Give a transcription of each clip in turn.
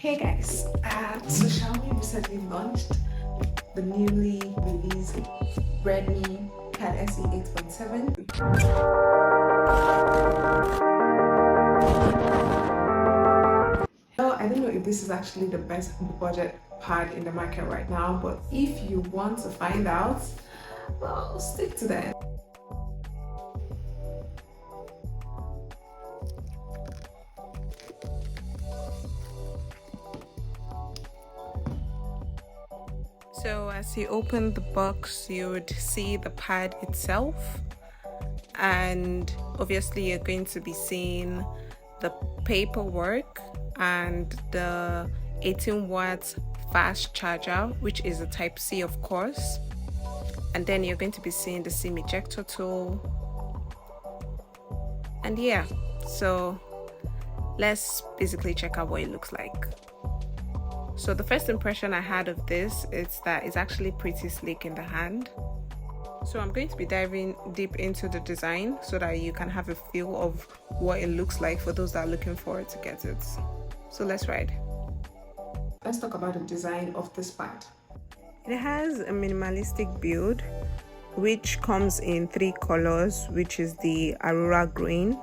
Hey guys, so Xiaomi recently launched the newly released Redmi Pad SE 8.7. Well, I don't know if this is actually the best budget pad in the market right now, but if you want to find out, well, stick to the end. So as you open the box, you would see the pad itself, and obviously you're going to be seeing the paperwork and the 18 watts fast charger, which is a type C of course, and then you're going to be seeing the SIM ejector tool. And yeah, so let's basically check out what it looks like. So the first impression I had of this is that it's actually pretty sleek in the hand. So I'm going to be diving deep into the design so that you can have a feel of what it looks like for those that are looking forward to get it. So let's ride. Let's talk about the design of this pad. It has a minimalistic build which comes in 3 colors, which is the Aurora green,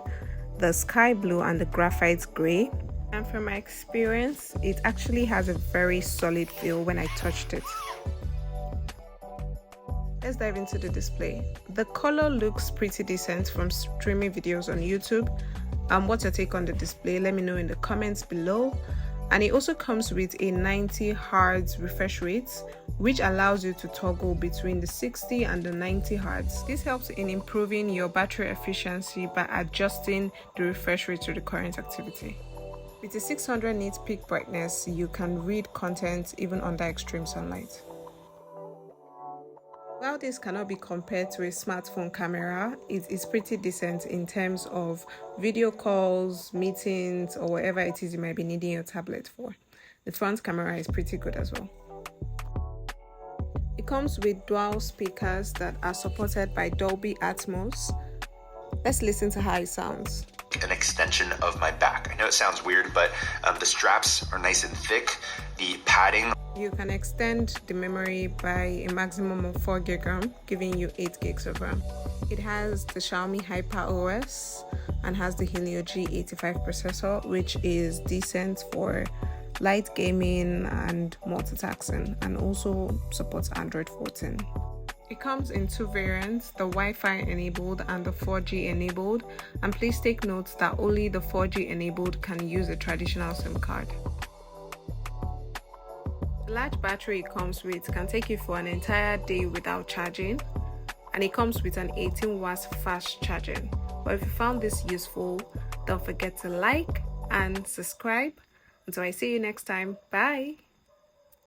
the sky blue, and the graphite gray. And from my experience, it actually has a very solid feel when I touched it. Let's dive into the display. The color looks pretty decent from streaming videos on YouTube. What's your take on the display? Let me know in the comments below. And it also comes with a 90 Hz refresh rate, which allows you to toggle between the 60 and the 90 Hz. This helps in improving your battery efficiency by adjusting the refresh rate to the current activity. With a 600 nits peak brightness, you can read content even under extreme sunlight. While this cannot be compared to a smartphone camera, it is pretty decent in terms of video calls, meetings, or whatever it is you might be needing your tablet for. The front camera is pretty good as well. It comes with dual speakers that are supported by Dolby Atmos. Let's listen to how it sounds. An extension of my back. I know it sounds weird, but the straps are nice and thick. The padding. You can extend the memory by a maximum of 4 GB, giving you 8 gigs of RAM. It has the Xiaomi Hyper OS and has the Helio G85 processor, which is decent for light gaming and multitasking, and also supports Android 14. It comes in 2 variants, the Wi-Fi enabled and the 4G enabled, and please take note that only the 4G enabled can use a traditional SIM card. The large battery it comes with can take you for an entire day without charging, and it comes with an 18 watts fast charging. But if you found this useful, don't forget to like and subscribe. Until I see you next time, bye!